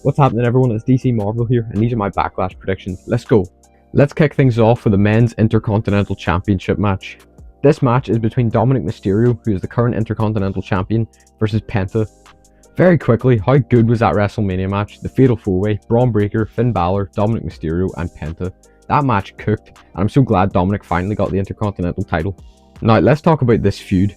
What's happening, everyone? It's DC Marvel here, and these are my Backlash predictions. Let's go. Let's kick things off with the men's Intercontinental Championship match. This match is between Dominic Mysterio, who is the current Intercontinental Champion, versus Penta. Very quickly, how good was that WrestleMania match? The Fatal 4-Way, Braun Breaker, Finn Balor, Dominic Mysterio, and Penta. That match cooked, and I'm so glad Dominic finally got the Intercontinental title. Now, let's talk about this feud.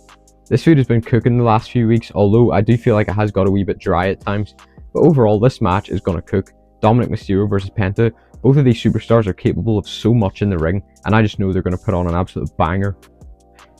This feud has been cooking the last few weeks, although I do feel like it has got a wee bit dry at times. But overall, this match is going to cook. Dominic Mysterio versus Penta. Both of these superstars are capable of so much in the ring, and I just know they're going to put on an absolute banger.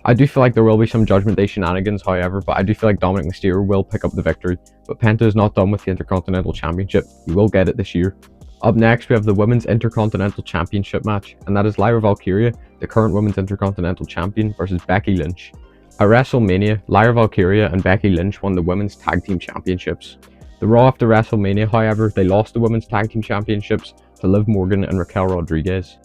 I do feel like there will be some Judgment Day shenanigans, however, but I do feel like Dominic Mysterio will pick up the victory. But Penta is not done with the Intercontinental Championship. He will get it this year. Up next, we have the Women's Intercontinental Championship match, and that is Lyra Valkyria, the current Women's Intercontinental Champion, versus Becky Lynch. At WrestleMania, Lyra Valkyria and Becky Lynch won the Women's Tag Team Championships. The Raw after WrestleMania, however, they lost the Women's Tag Team Championships to Liv Morgan and Raquel Rodriguez.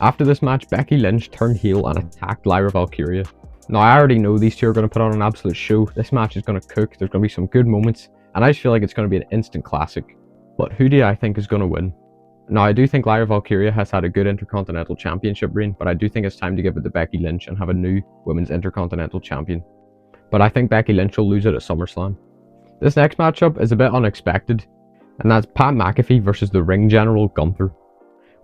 After this match, Becky Lynch turned heel and attacked Lyra Valkyria. Now, I already know these two are going to put on an absolute show. This match is going to cook. There's going to be some good moments, and I just feel like it's going to be an instant classic. But who do I think is going to win? Now, I do think Lyra Valkyria has had a good Intercontinental Championship reign, but I do think it's time to give it to Becky Lynch and have a new Women's Intercontinental Champion. But I think Becky Lynch will lose it at SummerSlam. This next matchup is a bit unexpected, and that's Pat McAfee versus the Ring General Gunther.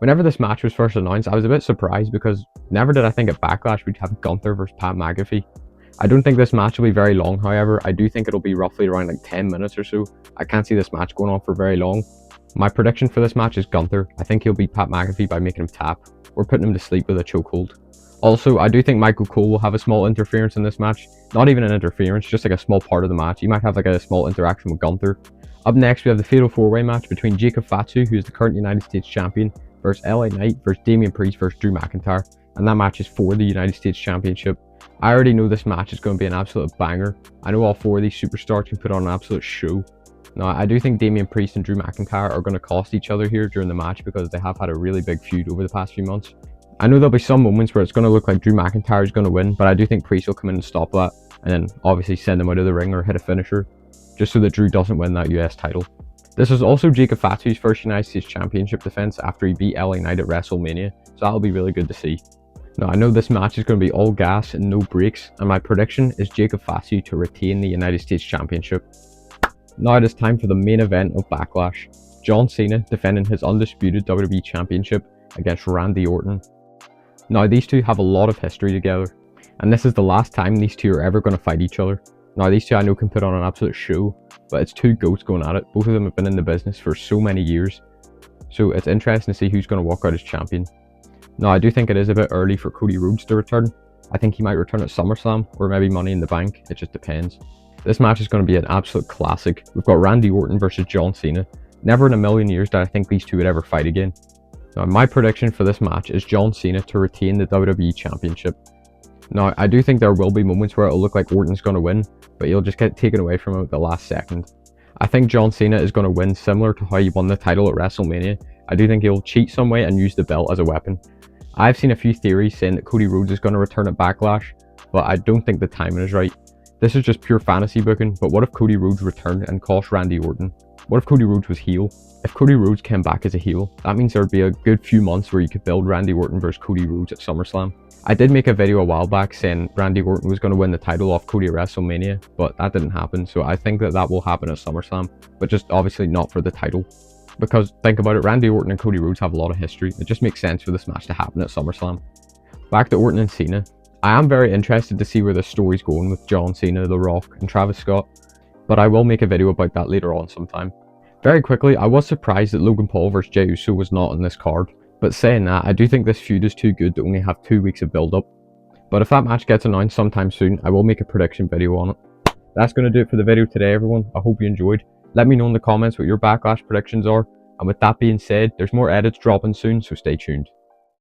Whenever this match was first announced, I was a bit surprised because never did I think at Backlash we'd have Gunther versus Pat McAfee. I don't think this match will be very long, however. I do think it'll be roughly around like 10 minutes or so. I can't see this match going on for very long. My prediction for this match is Gunther. I think he'll beat Pat McAfee by making him tap or putting him to sleep with a chokehold. Also, I do think Michael Cole will have a small interference in this match. Not even an interference, just like a small part of the match. He might have like a small interaction with Gunther. Up next, we have the Fatal 4-Way match between Jacob Fatu, who is the current United States Champion, versus LA Knight versus Damian Priest versus Drew McIntyre. And that match is for the United States Championship. I already know this match is going to be an absolute banger. I know all four of these superstars can put on an absolute show. Now, I do think Damian Priest and Drew McIntyre are going to cost each other here during the match because they have had a really big feud over the past few months. I know there'll be some moments where it's going to look like Drew McIntyre is going to win, but I do think Priest will come in and stop that, and then obviously send him out of the ring or hit a finisher, just so that Drew doesn't win that US title. This is also Jacob Fatu's first United States Championship defense after he beat LA Knight at WrestleMania, so that'll be really good to see. Now, I know this match is going to be all gas and no breaks, and my prediction is Jacob Fatu to retain the United States Championship. Now it is time for the main event of Backlash. John Cena defending his undisputed WWE Championship against Randy Orton. Now, these two have a lot of history together, and this is the last time these two are ever going to fight each other. Now, these two I know can put on an absolute show, but it's two GOATs going at it. Both of them have been in the business for so many years, so it's interesting to see who's going to walk out as champion. Now, I do think it is a bit early for Cody Rhodes to return. I think he might return at SummerSlam, or maybe Money in the Bank. It just depends. This match is going to be an absolute classic. We've got Randy Orton versus John Cena. Never in a million years did I think these two would ever fight again. Now, my prediction for this match is John Cena to retain the WWE Championship. Now, I do think there will be moments where it'll look like Orton's going to win, but he'll just get taken away from him at the last second. I think John Cena is going to win similar to how he won the title at WrestleMania. I do think he'll cheat some way and use the belt as a weapon. I've seen a few theories saying that Cody Rhodes is going to return at Backlash, but I don't think the timing is right. This is just pure fantasy booking, but what if Cody Rhodes returned and cost Randy Orton? What if Cody Rhodes was heel? If Cody Rhodes came back as a heel, that means there'd be a good few months where you could build Randy Orton versus Cody Rhodes at SummerSlam. I did make a video a while back saying Randy Orton was going to win the title off Cody at WrestleMania, but that didn't happen, so I think that will happen at SummerSlam, but just obviously not for the title. Because think about it, Randy Orton and Cody Rhodes have a lot of history. It just makes sense for this match to happen at SummerSlam. Back to Orton and Cena. I am very interested to see where the story's going with John Cena, The Rock, and Travis Scott, but I will make a video about that later on sometime. Very quickly, I was surprised that Logan Paul vs Jey Uso was not on this card, but saying that, I do think this feud is too good to only have 2 weeks of build-up. But if that match gets announced sometime soon, I will make a prediction video on it. That's going to do it for the video today, everyone. I hope you enjoyed. Let me know in the comments what your Backlash predictions are, and with that being said, there's more edits dropping soon, so stay tuned.